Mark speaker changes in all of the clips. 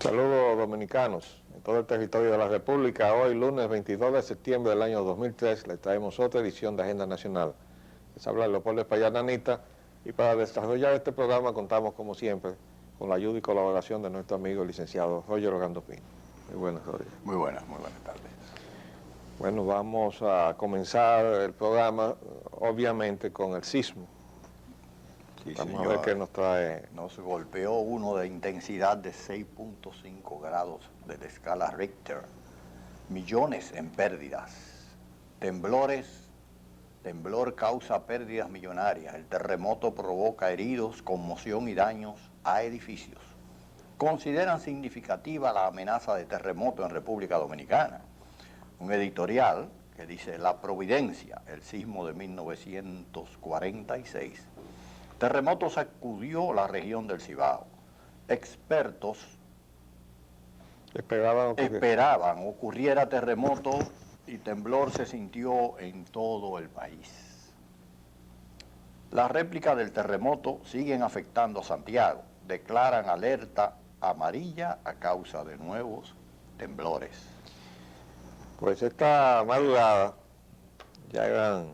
Speaker 1: Saludos dominicanos en todo el territorio de la República. Hoy, lunes 22 de septiembre del año 2003, les traemos otra edición de Agenda Nacional. Les habla Leopoldo Espaillat Anita y para desarrollar este programa contamos, como siempre, con la ayuda y colaboración de nuestro amigo el licenciado Roger Ogandopín. Muy buenas, Roger.
Speaker 2: Muy buenas tardes.
Speaker 1: Bueno, vamos a comenzar el programa, obviamente, con el sismo.
Speaker 2: Sí,
Speaker 1: Vamos
Speaker 2: señor.
Speaker 1: a ver qué nos trae.
Speaker 2: Nos golpeó uno de intensidad de 6.5 grados de la escala Richter. Millones en pérdidas. Temblor causa pérdidas millonarias. El terremoto provoca heridos, conmoción y daños a edificios. Consideran significativa la amenaza de terremoto en República Dominicana. Un editorial que dice: La Providencia, el sismo de 1946. Terremoto sacudió la región del Cibao. Expertos esperaban ocurriera terremoto y temblor se sintió en todo el país. Las réplicas del terremoto siguen afectando a Santiago. Declaran alerta amarilla a causa de nuevos temblores.
Speaker 1: Pues esta madrugada, ya eran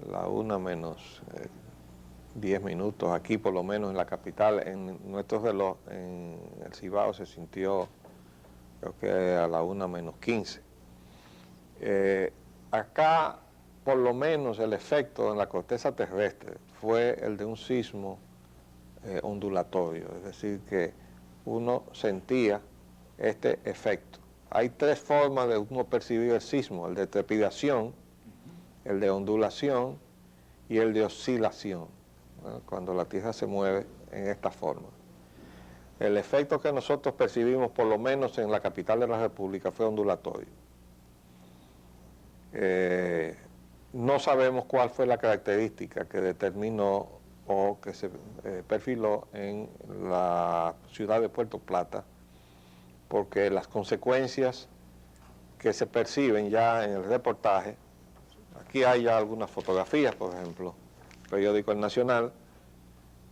Speaker 1: la 1 menos 10 minutos, aquí por lo menos en la capital, en nuestro reloj, en el Cibao se sintió, creo que a la 1 menos 15. Acá, por lo menos, el efecto en la corteza terrestre fue el de un sismo ondulatorio, es decir, que uno sentía este efecto. Hay 3 formas de uno percibir el sismo: el de trepidación, el de ondulación y el de oscilación, ¿no? Cuando la tierra se mueve en esta forma. El efecto que nosotros percibimos, por lo menos en la capital de la República, fue ondulatorio. No sabemos cuál fue la característica que determinó o que se perfiló en la ciudad de Puerto Plata, porque las consecuencias que se perciben ya en el reportaje, aquí hay ya algunas fotografías, por ejemplo, el periódico El Nacional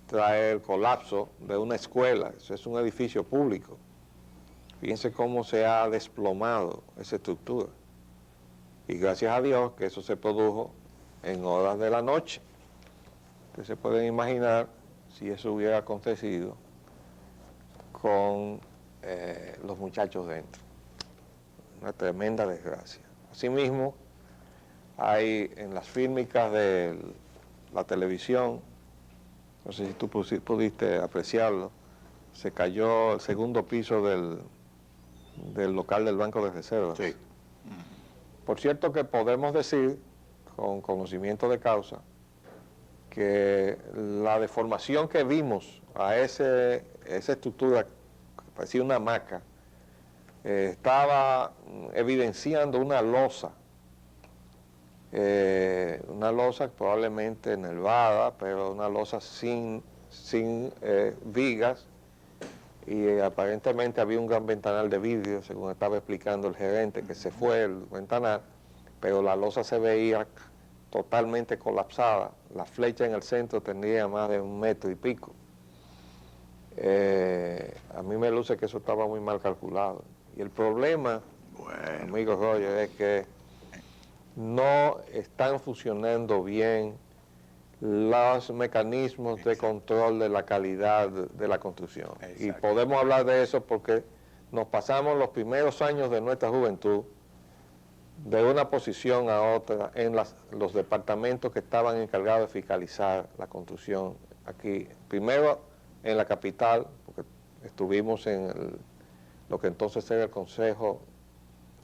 Speaker 1: trae el colapso de una escuela, eso es un edificio público. Fíjense cómo se ha desplomado esa estructura. Y gracias a Dios que eso se produjo en horas de la noche. Ustedes se pueden imaginar si eso hubiera acontecido con los muchachos dentro. Una tremenda desgracia. Asimismo, hay en las fílmicas de la televisión, no sé si tú pudiste apreciarlo, se cayó el segundo piso del local del Banco de Reservas.
Speaker 2: Sí.
Speaker 1: Por cierto que podemos decir, con conocimiento de causa, que la deformación que vimos a esa estructura, que parecía una hamaca, estaba evidenciando una losa probablemente nervada, pero una losa sin vigas, y aparentemente había un gran ventanal de vidrio, según estaba explicando el gerente, que se fue el ventanal, pero la losa se veía totalmente colapsada. La flecha en el centro tenía más de 1 metro y pico. A mí me luce que eso estaba muy mal calculado. Y el problema, amigo Roger, es que no están funcionando bien los mecanismos de control de la calidad de la construcción. Y podemos hablar de eso porque nos pasamos los primeros años de nuestra juventud de una posición a otra en los departamentos que estaban encargados de fiscalizar la construcción aquí. Primero en la capital, porque estuvimos en lo que entonces era el Consejo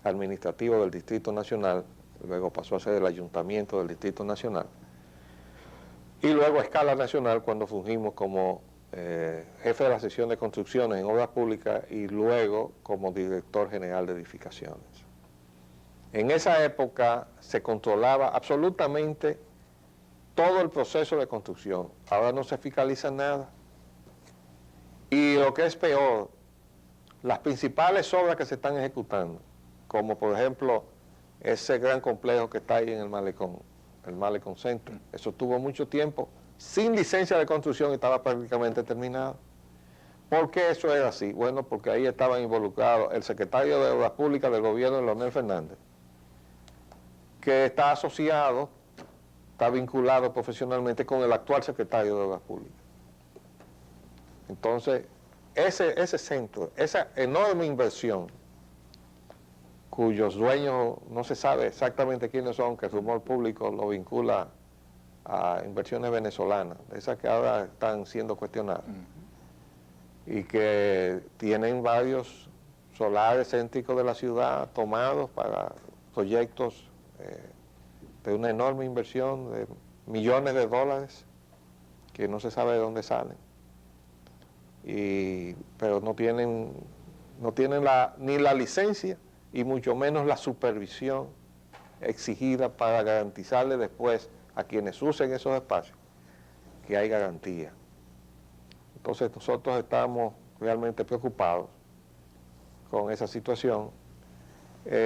Speaker 1: Administrativo del Distrito Nacional, luego pasó a ser el Ayuntamiento del Distrito Nacional, y luego a escala nacional cuando fungimos como jefe de la sección de construcciones en obras públicas y luego como director general de edificaciones. En esa época se controlaba absolutamente todo el proceso de construcción. Ahora no se fiscaliza nada. Y lo que es peor, las principales obras que se están ejecutando, como por ejemplo ese gran complejo que está ahí en el Malecón Centro, eso tuvo mucho tiempo sin licencia de construcción y estaba prácticamente terminado. ¿Por qué eso era así? Bueno, porque ahí estaban involucrados el secretario de Obras Públicas del gobierno, Leonel Fernández, que está asociado, está vinculado profesionalmente con el actual secretario de Obras Públicas. Entonces, ese centro, esa enorme inversión, cuyos dueños no se sabe exactamente quiénes son, que el rumor público lo vincula a inversiones venezolanas, esas que ahora están siendo cuestionadas, y que tienen varios solares céntricos de la ciudad tomados para proyectos de una enorme inversión de millones de dólares que no se sabe de dónde salen. Pero no tienen ni la licencia y mucho menos la supervisión exigida para garantizarle después a quienes usen esos espacios que hay garantía. Entonces nosotros estamos realmente preocupados con esa situación.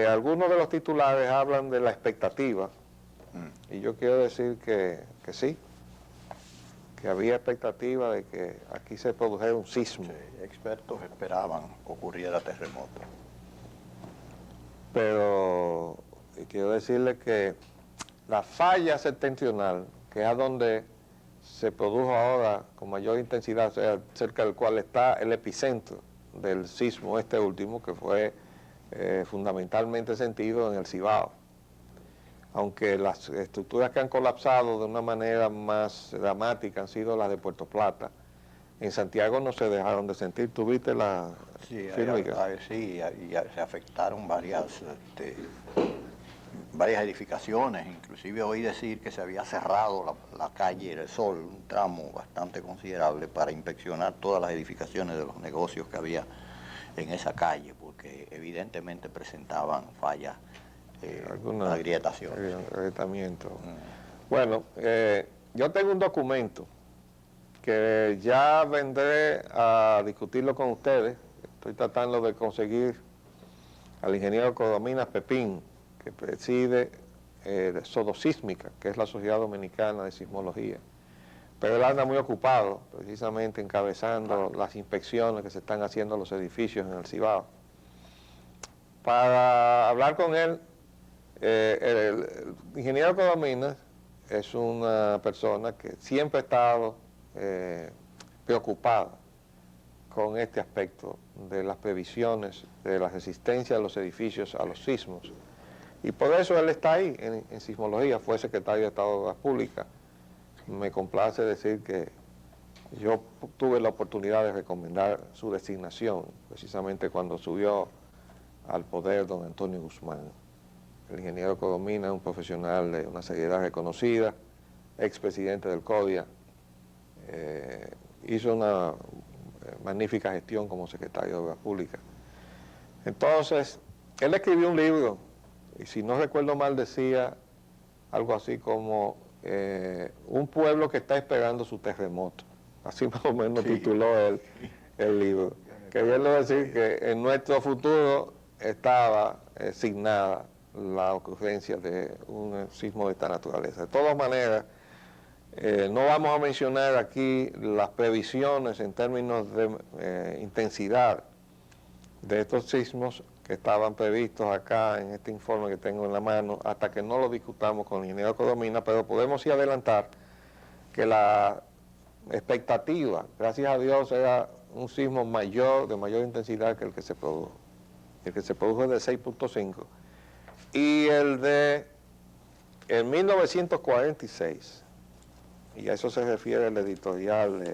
Speaker 1: Algunos de los titulares hablan de la expectativa, y yo quiero decir que sí, que había expectativa de que aquí se produjera un sismo.
Speaker 2: Sí, expertos esperaban que ocurriera terremoto.
Speaker 1: Pero quiero decirle que la falla septentrional, que es a donde se produjo ahora con mayor intensidad, o sea, cerca del cual está el epicentro del sismo, este último, que fue fundamentalmente sentido en el Cibao. Aunque las estructuras que han colapsado de una manera más dramática han sido las de Puerto Plata. En Santiago no se dejaron de sentir. ¿Tuviste la
Speaker 2: sísmica? Sí, y se afectaron varias edificaciones. Inclusive oí decir que se había cerrado la calle del Sol, un tramo bastante considerable, para inspeccionar todas las edificaciones de los negocios que había en esa calle, porque evidentemente presentaban fallas, agrietaciones.
Speaker 1: Agrietamiento. Bueno, yo tengo un documento que ya vendré a discutirlo con ustedes. Estoy tratando de conseguir al ingeniero Codominas Pepín, que preside Sodosísmica, que es la Sociedad Dominicana de Sismología. Pero él anda muy ocupado, precisamente encabezando las inspecciones que se están haciendo a los edificios en el Cibao. Para hablar con él, el ingeniero Codominas es una persona que siempre ha estado preocupada con este aspecto de las previsiones, de la resistencia de los edificios a los sismos. Y por eso él está ahí en sismología, fue secretario de Estado de Obras Públicas. Me complace decir que yo tuve la oportunidad de recomendar su designación, precisamente cuando subió al poder don Antonio Guzmán. El ingeniero Codomina es un profesional de una seriedad reconocida, expresidente del CODIA, hizo una magnífica gestión como secretario de Obras Públicas. Entonces, él escribió un libro, y si no recuerdo mal decía algo así como un pueblo que está esperando su terremoto. Así más o menos sí tituló él el libro. Queriendo decir que en nuestro futuro estaba asignada la ocurrencia de un sismo de esta naturaleza. De todas maneras, no vamos a mencionar aquí las previsiones en términos de intensidad de estos sismos que estaban previstos acá en este informe que tengo en la mano, hasta que no lo discutamos con el ingeniero Codomina, pero podemos sí adelantar que la expectativa, gracias a Dios, era un sismo mayor, de mayor intensidad que el que se produjo. El que se produjo es de 6.5. Y el de en 1946, y a eso se refiere el editorial de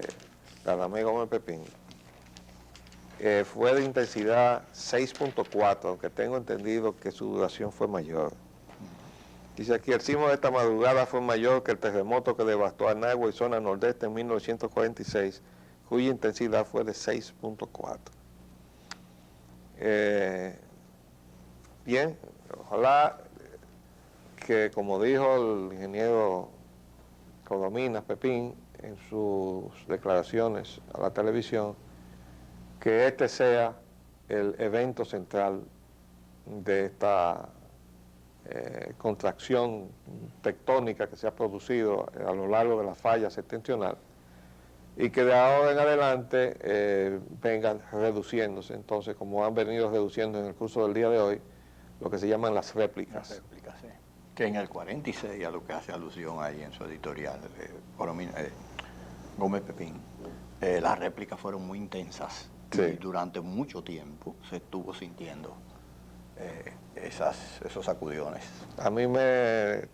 Speaker 1: Radamés Gómez Pepín, fue de intensidad 6.4, aunque tengo entendido que su duración fue mayor. Dice aquí, el sismo de esta madrugada fue mayor que el terremoto que devastó Anagua y zona nordeste en 1946, cuya intensidad fue de 6.4. Bien, ojalá que, como dijo el ingeniero Codominas Pepín en sus declaraciones a la televisión, que este sea el evento central de esta contracción tectónica que se ha producido a lo largo de la falla septentrional, y que de ahora en adelante vengan reduciéndose. Entonces, como han venido reduciendo en el curso del día de hoy, lo que se llaman las réplicas.
Speaker 2: Las réplicas, sí. Que en el 46, a lo que hace alusión ahí en su editorial, Gómez Pepín, las réplicas fueron muy intensas.
Speaker 1: Sí.
Speaker 2: Y durante mucho tiempo se estuvo sintiendo esos sacudiones.
Speaker 1: A mí me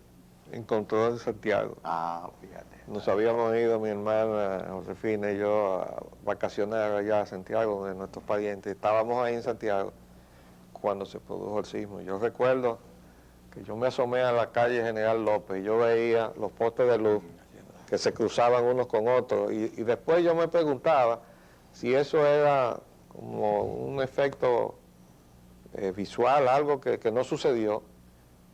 Speaker 1: encontró en Santiago.
Speaker 2: Ah, fíjate.
Speaker 1: Nos habíamos ido mi hermana Josefina y yo a vacacionar allá a Santiago, de nuestros parientes. Estábamos ahí en Santiago cuando se produjo el sismo. Yo recuerdo que yo me asomé a la calle General López y yo veía los postes de luz que se cruzaban unos con otros. Y después yo me preguntaba si eso era como un efecto visual, algo que no sucedió.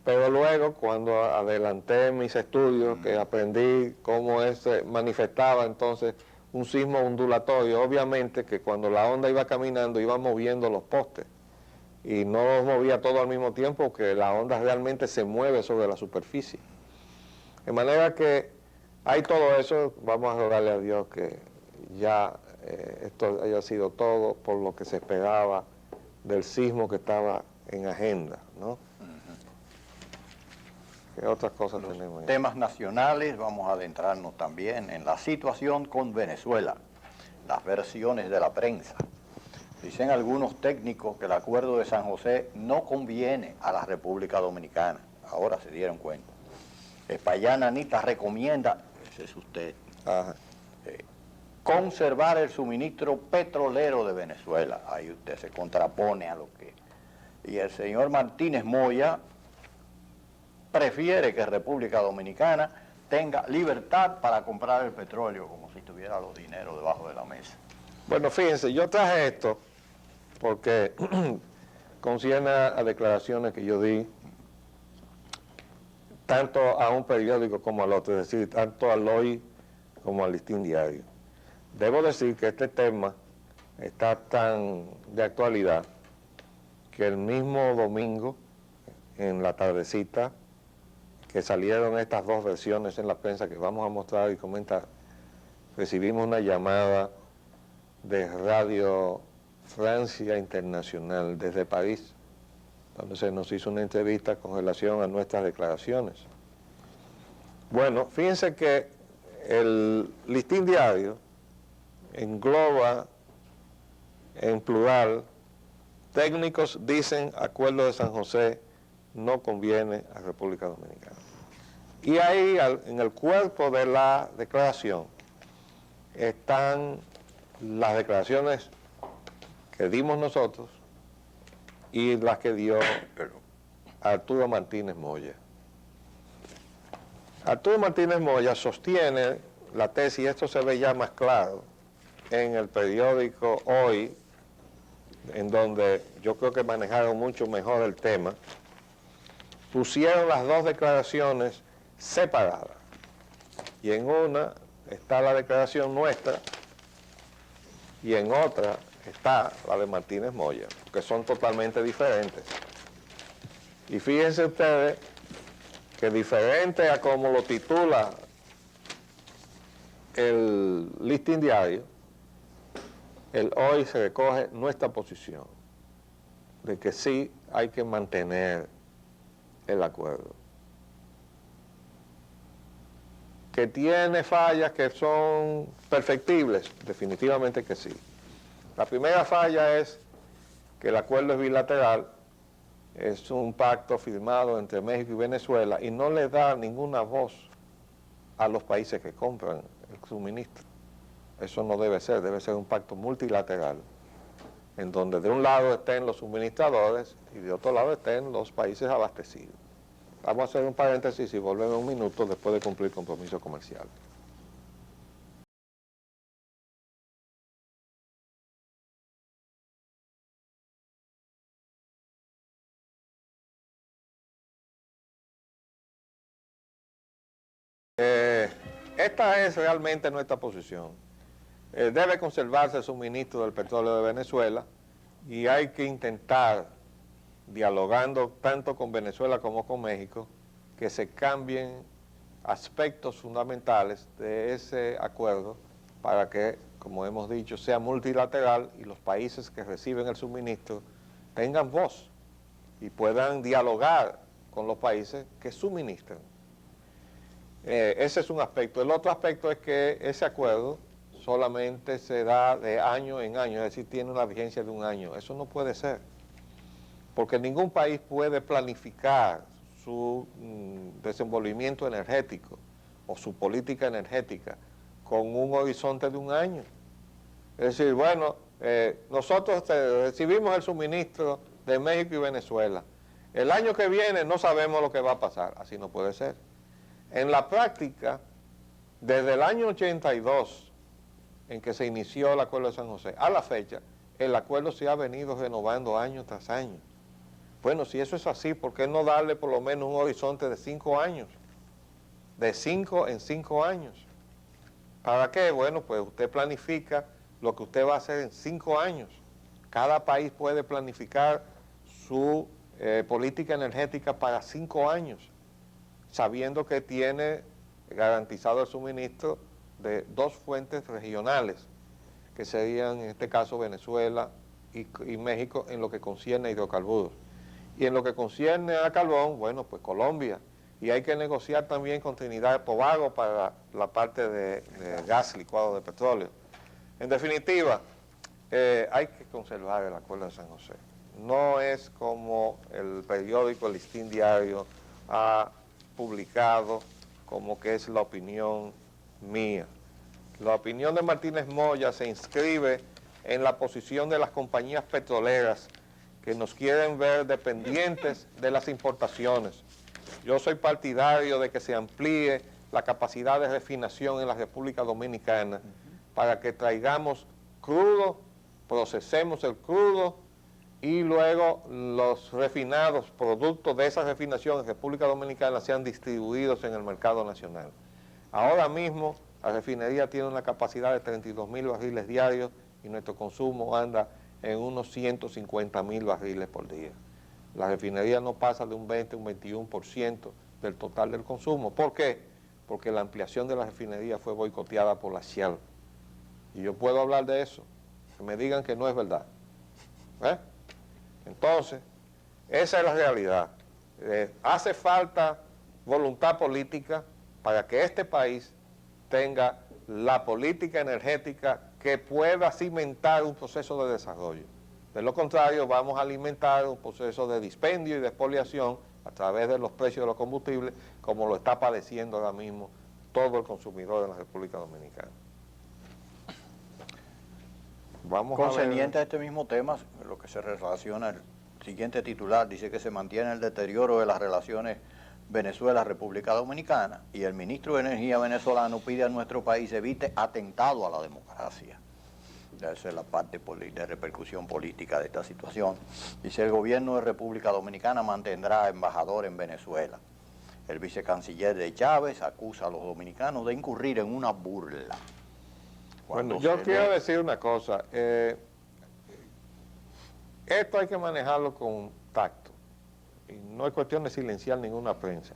Speaker 1: Pero luego, cuando adelanté mis estudios, que aprendí cómo se manifestaba entonces un sismo ondulatorio, obviamente que cuando la onda iba caminando, iba moviendo los postes. Y no los movía todo al mismo tiempo, que la onda realmente se mueve sobre la superficie. De manera que hay todo eso, vamos a rogarle a Dios que ya esto haya sido todo por lo que se esperaba del sismo que estaba en agenda, ¿no? ¿Qué otras cosas tenemos ahí?
Speaker 2: Temas nacionales, vamos a adentrarnos también en la situación con Venezuela, las versiones de la prensa. Dicen algunos técnicos que el acuerdo de San José no conviene a la República Dominicana. Ahora se dieron cuenta. Espaillana Anita recomienda, ese es usted, conservar el suministro petrolero de Venezuela. Ahí usted se contrapone a lo que... Y el señor Martínez Moya prefiere que República Dominicana tenga libertad para comprar el petróleo, como si tuviera los dineros debajo de la mesa.
Speaker 1: Bueno, fíjense, yo traje esto porque concierne a declaraciones que yo di tanto a un periódico como al otro, es decir, tanto al Hoy como al Listín Diario. Debo decir que este tema está tan de actualidad que el mismo domingo, en la tardecita, que salieron estas dos versiones en la prensa que vamos a mostrar y comentar, recibimos una llamada de Radio Francia Internacional desde París, donde se nos hizo una entrevista con relación a nuestras declaraciones. Bueno, fíjense que el Listín Diario engloba en plural: técnicos dicen acuerdo de San José no conviene a República Dominicana. Y ahí, en el cuerpo de la declaración, están las declaraciones que dimos nosotros y las que dio Arturo Martínez Moya. Arturo Martínez Moya sostiene la tesis, y esto se ve ya más claro en el periódico Hoy, en donde yo creo que manejaron mucho mejor el tema. Pusieron las dos declaraciones separadas, y en una está la declaración nuestra y en otra está la de Martínez Moya, que son totalmente diferentes. Y fíjense ustedes que diferente a como lo titula el Listín Diario, el Hoy se recoge nuestra posición de que sí hay que mantener el acuerdo, que tiene fallas que son perfectibles, definitivamente que sí. La primera falla es que el acuerdo es bilateral, es un pacto firmado entre México y Venezuela y no le da ninguna voz a los países que compran el suministro. Eso no debe ser un pacto multilateral, en donde de un lado estén los suministradores y de otro lado estén los países abastecidos. Vamos a hacer un paréntesis y volvemos un minuto después de cumplir compromiso comercial. Esta es realmente nuestra posición. Debe conservarse el suministro del petróleo de Venezuela y hay que intentar, dialogando tanto con Venezuela como con México, que se cambien aspectos fundamentales de ese acuerdo para que, como hemos dicho, sea multilateral y los países que reciben el suministro tengan voz y puedan dialogar con los países que suministran. Ese es un aspecto. El otro aspecto es que ese acuerdo solamente se da de año en año, es decir, tiene una vigencia de un año. Eso no puede ser, porque ningún país puede planificar su desenvolvimiento energético o su política energética con un horizonte de un año. Es decir, bueno, nosotros recibimos el suministro de México y Venezuela. El año que viene no sabemos lo que va a pasar. Así no puede ser. En la práctica, desde el año 82, en que se inició el Acuerdo de San José, a la fecha, el acuerdo se ha venido renovando año tras año. Bueno, si eso es así, ¿por qué no darle por lo menos un horizonte de 5 años? De 5 en 5 años. ¿Para qué? Bueno, pues usted planifica lo que usted va a hacer en 5 años. Cada país puede planificar su política energética para 5 años, sabiendo que tiene garantizado el suministro de 2 fuentes regionales, que serían en este caso Venezuela y México en lo que concierne a hidrocarburos. Y en lo que concierne a carbón, bueno, pues Colombia. Y hay que negociar también con Trinidad y Tobago para la parte de gas licuado de petróleo. En definitiva, hay que conservar el Acuerdo de San José. No es como el periódico El Listín Diario ha publicado como que es la opinión mía. La opinión de Martínez Moya se inscribe en la posición de las compañías petroleras que nos quieren ver dependientes de las importaciones. Yo soy partidario de que se amplíe la capacidad de refinación en la República Dominicana para que traigamos crudo, procesemos el crudo y luego los refinados, productos de esa refinación en República Dominicana, sean distribuidos en el mercado nacional. Ahora mismo la refinería tiene una capacidad de 32.000 barriles diarios y nuestro consumo anda en unos 150.000 barriles por día. La refinería no pasa de un 20, un 21% del total del consumo. ¿Por qué? Porque la ampliación de la refinería fue boicoteada por la Shell. Y yo puedo hablar de eso, que me digan que no es verdad. Entonces, esa es la realidad. Hace falta voluntad política para que este país tenga la política energética que pueda cimentar un proceso de desarrollo. De lo contrario, vamos a alimentar un proceso de dispendio y de expoliación a través de los precios de los combustibles, como lo está padeciendo ahora mismo todo el consumidor de la República Dominicana.
Speaker 2: Concerniente a este mismo tema, lo que se relaciona, el siguiente titular dice que se mantiene el deterioro de las relaciones Venezuela-República Dominicana y el ministro de Energía venezolano pide a nuestro país evite atentado a la democracia. Esa es la parte de repercusión política de esta situación. Dice, el gobierno de República Dominicana mantendrá embajador en Venezuela. El vicecanciller de Chávez acusa a los dominicanos de incurrir en una burla.
Speaker 1: Bueno, yo quiero decir una cosa. Esto hay que manejarlo con tacto. Y no es cuestión de silenciar ninguna prensa.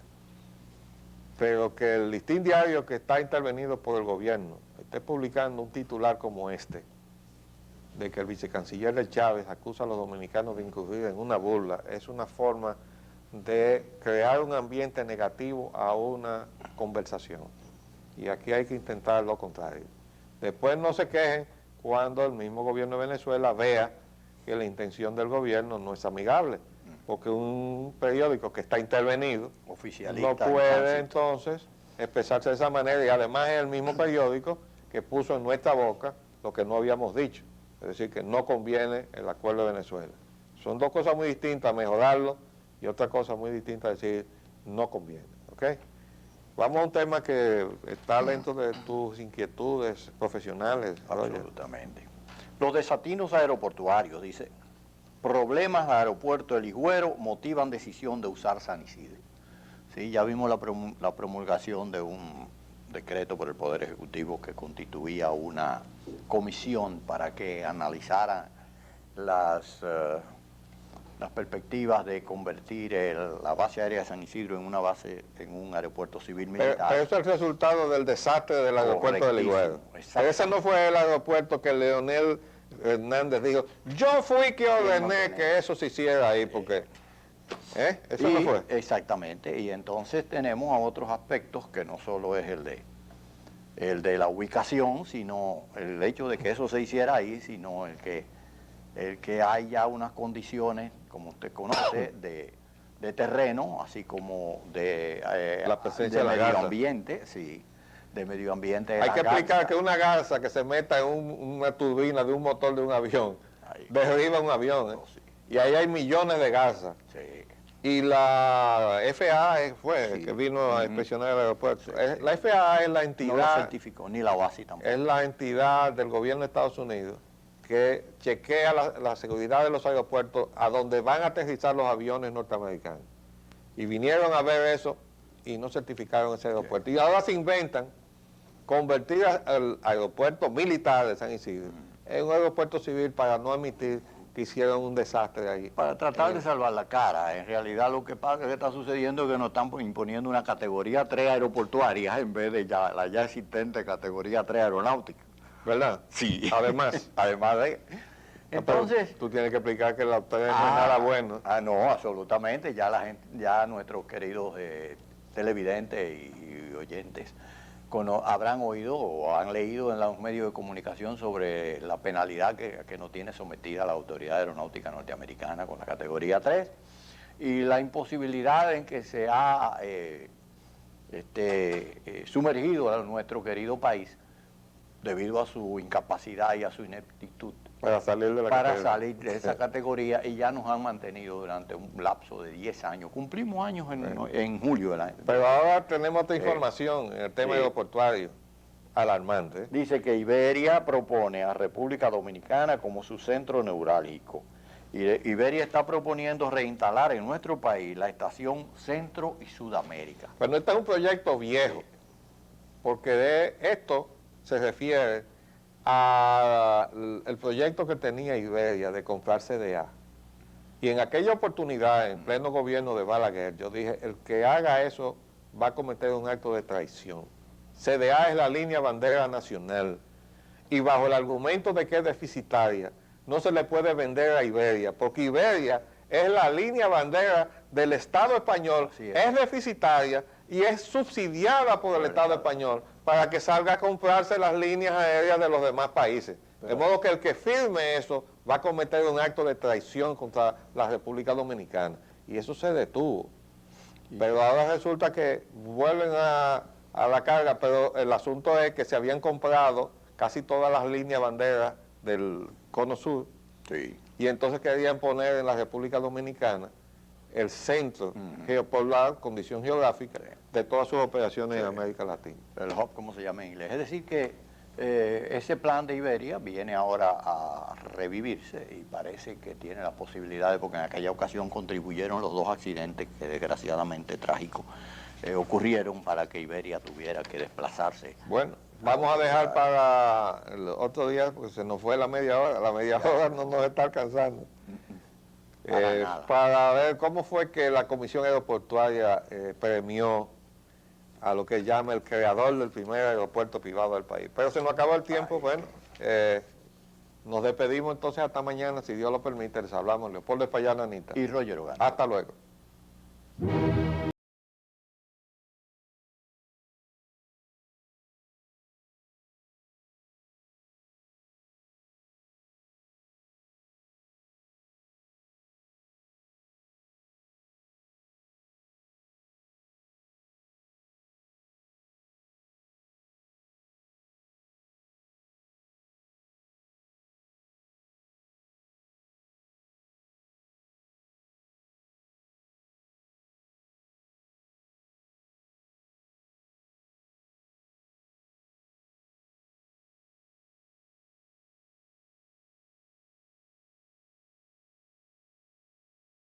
Speaker 1: Pero que el Listín Diario, que está intervenido por el gobierno, esté publicando un titular como este, de que el vicecanciller de Chávez acusa a los dominicanos de incurrir en una burla, es una forma de crear un ambiente negativo a una conversación. Y aquí hay que intentar lo contrario. Después no se quejen cuando el mismo gobierno de Venezuela vea que la intención del gobierno no es amigable, porque un periódico que está intervenido no puede entonces expresarse de esa manera, y además es el mismo periódico que puso en nuestra boca lo que no habíamos dicho, es decir, que no conviene el acuerdo de Venezuela. Son dos cosas muy distintas, mejorarlo, y otra cosa muy distinta, decir no conviene, ¿ok? Vamos a un tema que está dentro de tus inquietudes profesionales.
Speaker 2: Absolutamente. Los desatinos aeroportuarios, dice, problemas aeropuerto del Higüero motivan decisión de usar San Isidro. Sí, ya vimos la promulgación de un decreto por el Poder Ejecutivo que constituía una comisión para que analizara las perspectivas de convertir la base aérea de San Isidro en una base, en un aeropuerto civil militar.
Speaker 1: Pero eso es el resultado del desastre del aeropuerto de Ligüero. Pero ese no fue el aeropuerto que Leonel Hernández dijo, yo fui que ordené que eso se hiciera ahí, porque... Eso no fue.
Speaker 2: Exactamente, y entonces tenemos a otros aspectos que no solo es el de la ubicación, sino el hecho de que eso se hiciera ahí, sino el que haya unas condiciones, como usted conoce, de terreno, así como de,
Speaker 1: la presencia de
Speaker 2: medio
Speaker 1: garza.
Speaker 2: Ambiente, sí, de medio ambiente.
Speaker 1: Hay que explicar que una garza que se meta en una turbina de un motor de un avión, derriba un avión,
Speaker 2: Sí.
Speaker 1: Y ahí hay millones de garzas.
Speaker 2: Sí.
Speaker 1: Y la FAA fue
Speaker 2: Sí.
Speaker 1: que vino a inspeccionar el aeropuerto. La FAA es la
Speaker 2: No lo
Speaker 1: entidad,
Speaker 2: certificó, ni la OASI tampoco.
Speaker 1: es la entidad del gobierno de Estados Unidos que chequea la seguridad de los aeropuertos a donde van a aterrizar los aviones norteamericanos. Y vinieron a ver eso y no certificaron ese aeropuerto. Y ahora se inventan convertir al aeropuerto militar de San Isidro en un aeropuerto civil para no admitir que hicieron un desastre ahí.
Speaker 2: Para tratar de salvar la cara. En realidad lo que pasa es que está sucediendo es que nos están imponiendo una categoría 3 aeroportuaria en vez de la ya existente categoría 3 aeronáutica.
Speaker 1: ¿Verdad?
Speaker 2: Sí.
Speaker 1: Además.
Speaker 2: Además de... Entonces...
Speaker 1: Tú tienes que explicar que la autora no es nada bueno.
Speaker 2: No, absolutamente. Ya la gente, ya nuestros queridos televidentes y oyentes habrán oído o han leído en los medios de comunicación sobre la penalidad que nos tiene sometida la Autoridad Aeronáutica Norteamericana con la categoría 3 y la imposibilidad en que se ha sumergido a nuestro querido país debido a su incapacidad y a su ineptitud
Speaker 1: Para salir de la categoría.
Speaker 2: salir de esa categoría, y ya nos han mantenido durante un lapso de 10 años. Cumplimos años en julio del año.
Speaker 1: Pero ahora tenemos otra información en el tema aeroportuario, alarmante.
Speaker 2: Dice que Iberia propone a República Dominicana como su centro neurálgico. Iberia está proponiendo reinstalar en nuestro país la estación Centro y Sudamérica.
Speaker 1: Pero este es un proyecto viejo, porque de esto se refiere al proyecto que tenía Iberia de comprar CDA. Y en aquella oportunidad, en pleno gobierno de Balaguer, yo dije, el que haga eso va a cometer un acto de traición. CDA es la línea bandera nacional, y bajo el argumento de que es deficitaria, no se le puede vender a Iberia, porque Iberia es la línea bandera del Estado español, es deficitaria y es subsidiada por el Estado español para que salga a comprarse las líneas aéreas de los demás países. De modo que el que firme eso va a cometer un acto de traición contra la República Dominicana. Y eso se detuvo. Pero ahora resulta que vuelven a la carga, pero el asunto es que se habían comprado casi todas las líneas banderas del Cono Sur.
Speaker 2: Sí.
Speaker 1: Y entonces querían poner en la República Dominicana el centro por la condición geográfica de todas sus operaciones en América Latina.
Speaker 2: El hub, como se llama en inglés. Es decir que ese plan de Iberia viene ahora a revivirse y parece que tiene la posibilidad de, porque en aquella ocasión contribuyeron los dos accidentes que desgraciadamente trágicos ocurrieron para que Iberia tuviera que desplazarse.
Speaker 1: Bueno, vamos a dejar para el otro día, porque se nos fue la media hora no nos está alcanzando. Para ver cómo fue que la Comisión Aeroportuaria premió a lo que llama el creador del primer aeropuerto privado del país. Pero se nos acabó el tiempo, bueno, nos despedimos entonces hasta mañana, si Dios lo permite, les hablamos Leopoldo Espallana Anita.
Speaker 2: Y Roger Ogando.
Speaker 1: Hasta luego.